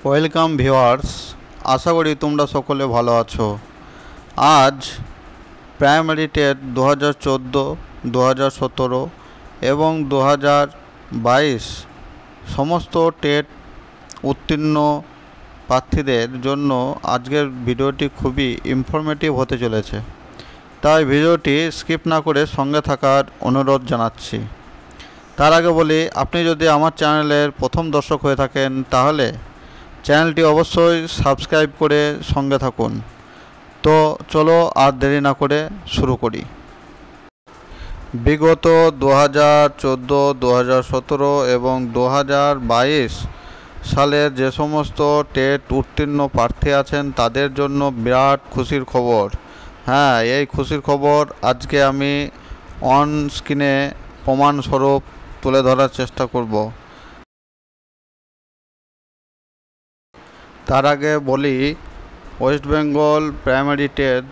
Welcome viewers, আশা করি তোমরা সকলে ভালো আছো। আজ প্রাইমারি টেট 2014, 2017 এবং 2022 সমস্ত টেট উত্তীর্ণ প্রার্থীদের জন্য আজকের ভিডিওটি খুবই ইনফরমেটিভ হতে চলেছে। তাই ভিডিওটি স্কিপ না করে সঙ্গে থাকার অনুরোধ জানাচ্ছি। তার আগে বলি, আপনি যদি আমার চ্যানেলের প্রথম দর্শক হয়ে থাকেন তাহলে চ্যানেলটি অবশ্যই সাবস্ক্রাইব করে সঙ্গে থাকুন। তো চলো আর দেরি না করে শুরু করি। বিগত 2014, 2017 এবং 2022 সালের যে সমস্ত টেট উত্তীর্ণ প্রার্থী আছেন তাদের জন্য বিরাট খুশির খবর। হ্যাঁ, এই খুশির খবর আজকে আমি অন স্ক্রিনে প্রমাণস্বরূপ তুলে ধরার চেষ্টা করব। তার আগে বলি, ওয়েস্ট বেঙ্গল প্রাইমারি টেট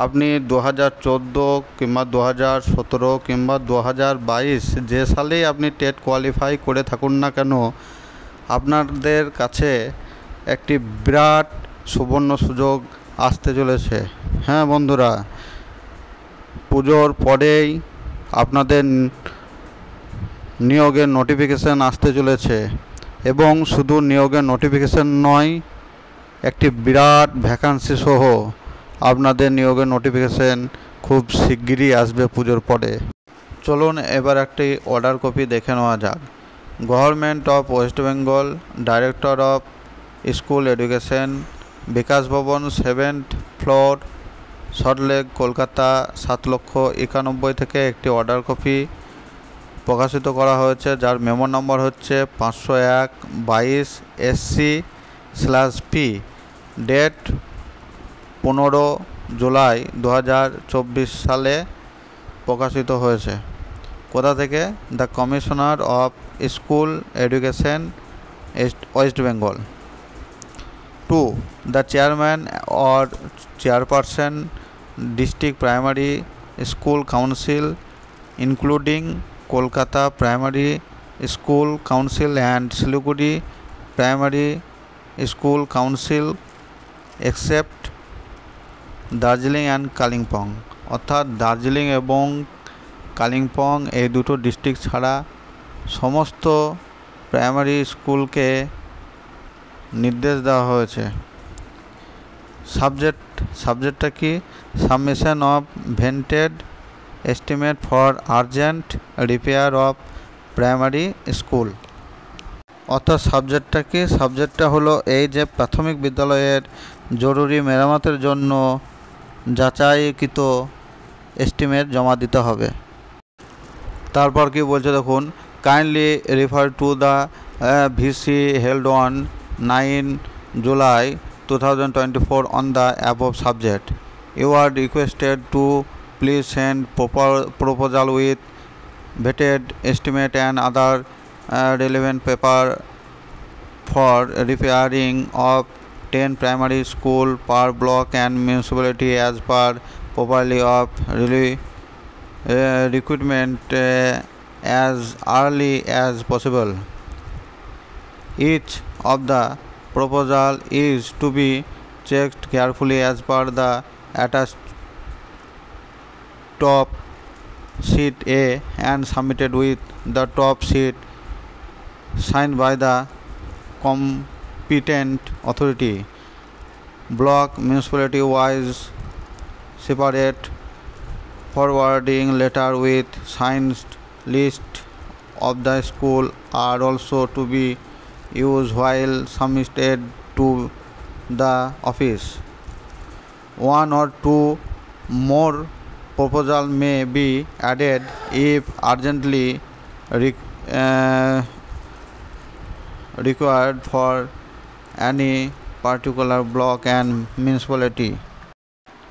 আপনি 2014 কিংবা 2017 কিংবা 2022 যে সালেই আপনি টেট কোয়ালিফাই করে থাকুন না কেন, আপনাদের কাছে একটি বিরাট সুবর্ণ সুযোগ আসতে চলেছে। হ্যাঁ বন্ধুরা, পুজোর পরেই আপনাদের নিয়োগের নোটিফিকেশান আসতে চলেছে এবং শুধু নিয়োগের নোটিফিকেশান নয়, একটি বিরাট ভ্যাকান্সি সহ আপনাদের নিয়োগের নোটিফিকেশান খুব শিগগিরই আসবে পুজোর পরে। চলুন এবার একটি অর্ডার কপি দেখে নেওয়া যাক। Government of west Bengal, director of school education, Bikash Bhavan, 7th floor, Salt Lake, Kolkata 7,91,000 থেকে একটি অর্ডার কপি প্রকাশিত করা হয়েছে, যার মেমো নম্বর হচ্ছে 501/22 SC/P। ডেট 15 জুলাই 2024 সালে প্রকাশিত হয়েছে। কোথা থেকে? The commissioner of school education, West Bengal. 2. The chairman or chairperson, district primary school council, including Kolkata Primary School Council and Siliguri Primary School Council, except Darjeeling and Kalimpong. অর্থাৎ দার্জিলিং এবং কালিম্পং এই দুটো ডিস্ট্রিক্ট ছাড়া সমস্ত প্রাইমারি স্কুলকে নির্দেশ দেওয়া হয়েছে। সাবজেক্টটা কি? Submission of vetted estimate for urgent repair of primary school. অর্থাৎ সাবজেক্টটা কি? সাবজেক্টটা হলো এই যে প্রাথমিক বিদ্যালয়ের জরুরি মেরামতের জন্য যাচাইকৃত এস্টিমেট জমা দিতে হবে। তারপর কি বলছে দেখুন, kindly refer to the VC held on 9 July 2024 on the above subject. You are requested to please send proposal with vetted estimate and other relevant paper for repairing of 10 primary school per block and municipality as per properly of recruitment as early as possible. Each of the proposal is to be checked carefully as per the attached top sheet A and submitted with the top sheet signed by the competent authority. Block municipality wise separate forwarding letter with signed list of the school are also to be used while submitted to the office. One or two more proposal may be added if urgently required for any particular block and municipality.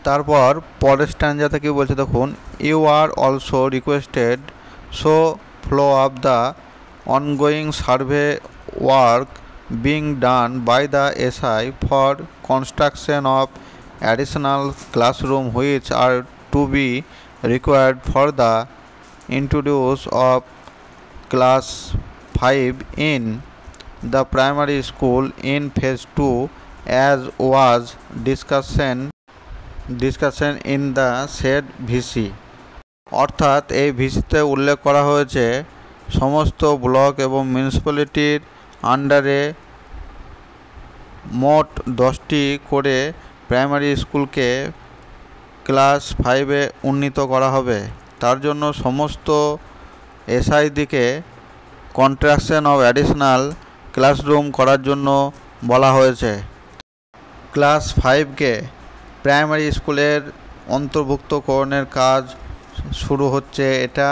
তারপর পরের স্ট্যান্ডাতে কি বলছে দেখুন, you are also requested show flow of the ongoing survey work being done by the SI for construction of additional classroom which are to be required for the introduce of class 5 in the primary school in phase 2 as was discussion in the said VC। অর্থাৎ এই ভিসিতে উল্লেখ করা হয়েছে সমস্ত block এবং মিউনিসিপ্যালিটির আন্ডারে মোট 10টি করে প্রাইমারি স্কুলকে ক্লাস 5-এ উন্নীত করা হবে। তার জন্য সমস্ত এসআইডিকে কনস্ট্রাকশন অফ অ্যাডিশনাল ক্লাসরুম করার জন্য বলা হয়েছে। ক্লাস 5কে প্রাইমারি স্কুলের অন্তর্ভুক্তকরণের কাজ শুরু হচ্ছে, এটা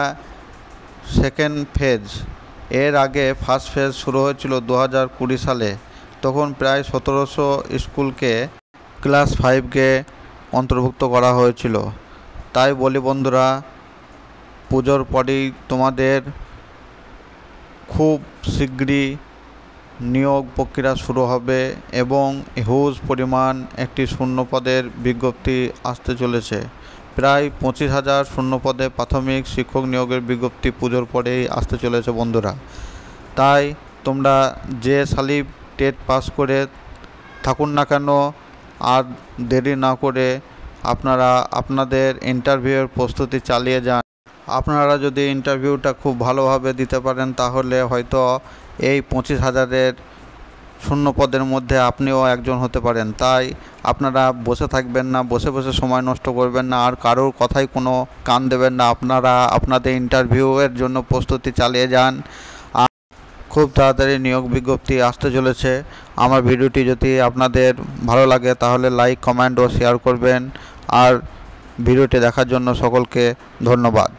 সেকেন্ড ফেজ। এর আগে ফার্স্ট ফেজ শুরু হয়েছিল 2020 সালে, তখন প্রায় 1700 স্কুলকে ক্লাস 5কে অন্তর্ভুক্ত করা হয়েছিল। তাই বলি বন্ধুরা, পুজোর পরেই তোমাদের খুব শীঘ্রই নিয়োগ প্রক্রিয়া শুরু হবে এবং হিউজ পরিমাণ একটি শূন্যপদের বিজ্ঞপ্তি আসতে চলেছে। প্রায় 25,000 শূন্যপদে প্রাথমিক শিক্ষক নিয়োগের বিজ্ঞপ্তি পুজোর পরেই আসতে চলেছে বন্ধুরা। তাই তোমরা যে সালি টেট পাস করে থাকুন না কেন, আর দেরি না করে আপনারা আপনাদের ইন্টারভিউয়ের প্রস্তুতি চালিয়ে যান। আপনারা যদি ইন্টারভিউটা খুব ভালোভাবে দিতে পারেন তাহলে হয়তো এই 25,000-এর শূন্যপদের মধ্যে আপনিও একজন হতে পারেন। তাই আপনারা বসে থাকবেন না, বসে বসে সময় নষ্ট করবেন না, আর কারোর কথাই কোনো কান দেবেন না। আপনারা আপনাদের ইন্টারভিউয়ের জন্য প্রস্তুতি চালিয়ে যান। আর খুব তাড়াতাড়ি নিয়োগ বিজ্ঞপ্তি আসতে চলেছে। আমার ভিডিওটি যদি আপনাদের ভালো লাগে তাহলে লাইক, কমেন্ট ও শেয়ার করবেন। আর ভিডিওটি দেখার জন্য সকলকে ধন্যবাদ।